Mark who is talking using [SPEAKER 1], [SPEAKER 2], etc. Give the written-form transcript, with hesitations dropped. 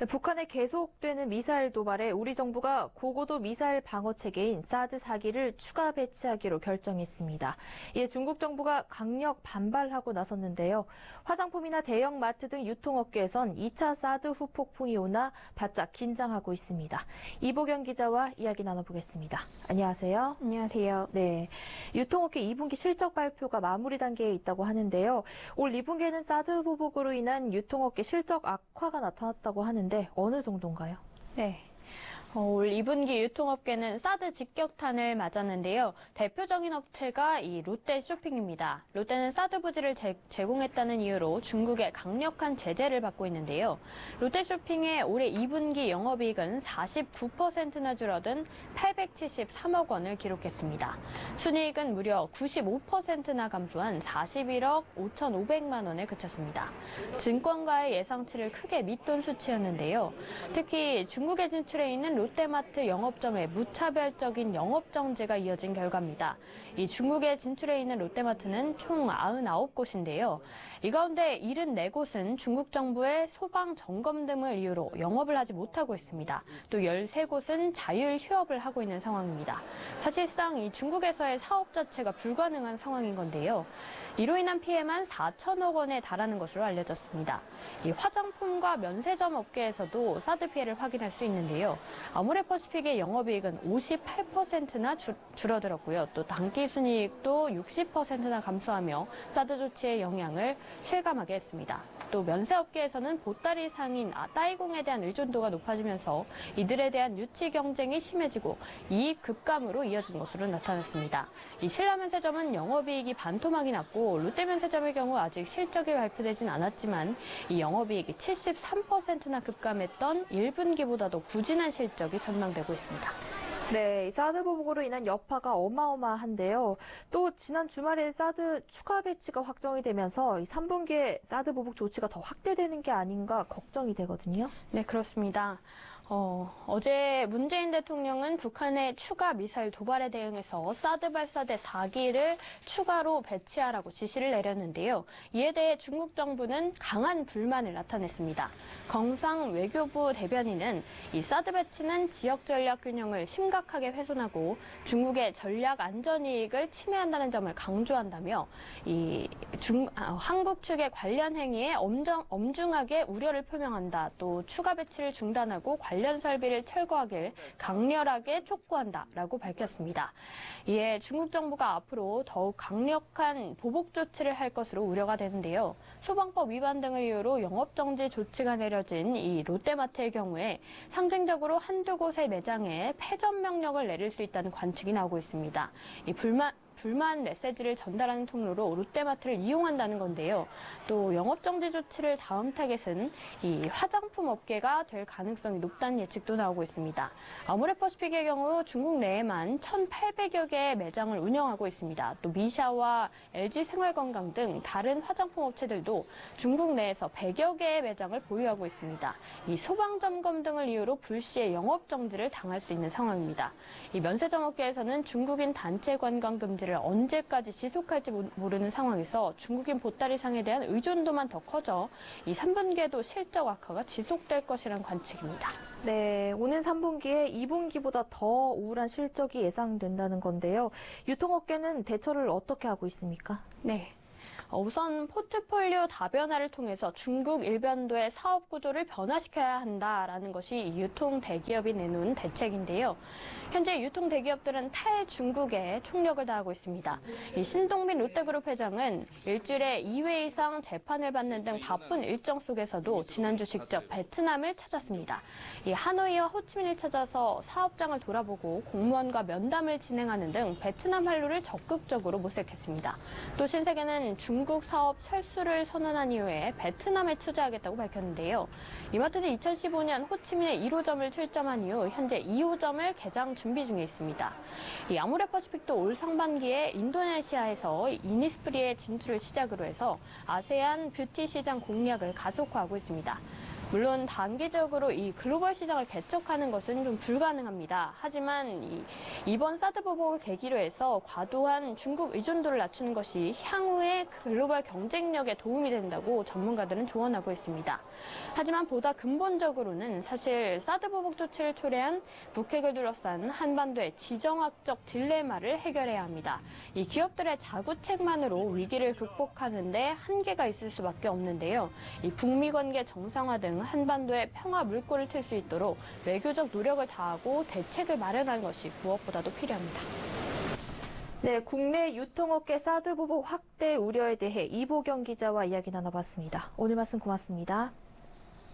[SPEAKER 1] 네, 북한의 계속되는 미사일 도발에 우리 정부가 고고도 미사일 방어 체계인 사드 4기를 추가 배치하기로 결정했습니다. 이에 중국 정부가 강력 반발하고 나섰는데요. 화장품이나 대형 마트 등 유통업계에선 2차 사드 후폭풍이 오나 바짝 긴장하고 있습니다. 이보경 기자와 이야기 나눠보겠습니다. 안녕하세요.
[SPEAKER 2] 안녕하세요.
[SPEAKER 1] 네, 유통업계 2분기 실적 발표가 마무리 단계에 있다고 하는데요. 올 2분기에는 사드 보복으로 인한 유통업계 실적 악화가 나타났다고 하는데 어느 정도인가요?
[SPEAKER 2] 네. 올 2분기 유통업계는 사드 직격탄을 맞았는데요. 대표적인 업체가 이 롯데 쇼핑입니다. 롯데는 사드 부지를 제공했다는 이유로 중국의 강력한 제재를 받고 있는데요. 롯데 쇼핑의 올해 2분기 영업이익은 49%나 줄어든 873억 원을 기록했습니다. 순이익은 무려 95%나 감소한 41억 5,500만 원에 그쳤습니다. 증권가의 예상치를 크게 밑돈 수치였는데요. 특히 중국에 진출해 있는 롯데마트 영업점에 무차별적인 영업정지가 이어진 결과입니다. 이 중국에 진출해 있는 롯데마트는 총 99곳인데요. 이 가운데 74곳은 중국 정부의 소방 점검 등을 이유로 영업을 하지 못하고 있습니다. 또 13곳은 자율 휴업을 하고 있는 상황입니다. 사실상 이 중국에서의 사업 자체가 불가능한 상황인 건데요. 이로 인한 피해만 4천억 원에 달하는 것으로 알려졌습니다. 이 화장품과 면세점 업계에서도 사드 피해를 확인할 수 있는데요. 아모레퍼시픽의 영업이익은 58%나 줄어들었고요. 또 당기순이익도 60%나 감소하며 사드 조치의 영향을 실감하게 했습니다. 또 면세업계에서는 보따리 상인 따이공에 대한 의존도가 높아지면서 이들에 대한 유치 경쟁이 심해지고 이익 급감으로 이어진 것으로 나타났습니다. 이 신라면세점은 영업이익이 반토막이 났고 롯데면세점의 경우 아직 실적이 발표되진 않았지만 이 영업이익이 73%나 급감했던 1분기보다도 부진한 실적이 전망되고 있습니다.
[SPEAKER 1] 네, 사드 보복으로 인한 여파가 어마어마한데요. 또 지난 주말에 사드 추가 배치가 확정이 되면서 3분기에 사드 보복 조치가 더 확대되는 게 아닌가 걱정이 되거든요.
[SPEAKER 2] 네, 그렇습니다. 어제 문재인 대통령은 북한의 추가 미사일 도발에 대응해서 사드 발사대 4기를 추가로 배치하라고 지시를 내렸는데요. 이에 대해 중국 정부는 강한 불만을 나타냈습니다. 경상 외교부 대변인은 이 사드 배치는 지역 전략 균형을 심각하게 훼손하고 중국의 전략 안전 이익을 침해한다는 점을 강조한다며 한국 측의 관련 행위에 엄중하게 우려를 표명한다. 또 추가 배치를 중단하고 관련 설비를 철거하길 강렬하게 촉구한다라고 밝혔습니다. 이에 중국 정부가 앞으로 더욱 강력한 보복 조치를 할 것으로 우려가 되는데요. 소방법 위반 등을 이유로 영업정지 조치가 내려진 이 롯데마트의 경우에 상징적으로 한두 곳의 매장에 폐점 명령을 내릴 수 있다는 관측이 나오고 있습니다. 이 불만 메시지를 전달하는 통로로 롯데마트를 이용한다는 건데요. 또 영업정지 조치를 다음 타겟은 이 화장품 업계가 될 가능성이 높다는 예측도 나오고 있습니다. 아모레퍼시픽의 경우 중국 내에만 1,800여 개의 매장을 운영하고 있습니다. 또 미샤와 LG생활건강 등 다른 화장품 업체들도 중국 내에서 100여 개의 매장을 보유하고 있습니다. 이 소방점검 등을 이유로 불시에 영업정지를 당할 수 있는 상황입니다. 이 면세점 업계에서는 중국인 단체 관광 금지를 언제까지 지속할지 모르는 상황에서 중국인 보따리상에 대한 의존도만 더 커져 이 3분기에도 실적 악화가 지속될 것이라는 관측입니다.
[SPEAKER 1] 네, 오는 3분기에 2분기보다 더 우울한 실적이 예상된다는 건데요. 유통업계는 대처를 어떻게 하고 있습니까?
[SPEAKER 2] 네. 우선 포트폴리오 다변화를 통해서 중국 일변도의 사업 구조를 변화시켜야 한다라는 것이 유통 대기업이 내놓은 대책인데요. 현재 유통 대기업들은 탈중국에 총력을 다하고 있습니다. 이 신동빈 롯데그룹 회장은 일주일에 2회 이상 재판을 받는 등 바쁜 일정 속에서도 지난주 직접 베트남을 찾았습니다. 이 하노이와 호치민을 찾아서 사업장을 돌아보고 공무원과 면담을 진행하는 등 베트남 활로를 적극적으로 모색했습니다. 또 신세계는 중국 사업 철수를 선언한 이후에 베트남에 투자하겠다고 밝혔는데요. 이마트는 2015년 호치민에 1호점을 출점한 이후 현재 2호점을 개장 준비 중에 있습니다. 이 아모레퍼시픽도 올 상반기에 인도네시아에서 이니스프리의 진출을 시작으로 해서 아세안 뷰티 시장 공략을 가속화하고 있습니다. 물론 단기적으로 이 글로벌 시장을 개척하는 것은 좀 불가능합니다. 하지만 이번 사드 보복을 계기로 해서 과도한 중국 의존도를 낮추는 것이 향후의 글로벌 경쟁력에 도움이 된다고 전문가들은 조언하고 있습니다. 하지만 보다 근본적으로는 사실 사드 보복 조치를 초래한 북핵을 둘러싼 한반도의 지정학적 딜레마를 해결해야 합니다. 이 기업들의 자구책만으로 위기를 극복하는데 한계가 있을 수밖에 없는데요. 이 북미 관계 정상화 등 한반도의 평화 물꼬를 틀 수 있도록 외교적 노력을 다하고 대책을 마련하는 것이 무엇보다도 필요합니다.
[SPEAKER 1] 네, 국내 유통업계 사드 보복 확대 우려에 대해 이보경 기자와 이야기 나눠봤습니다. 오늘 말씀 고맙습니다.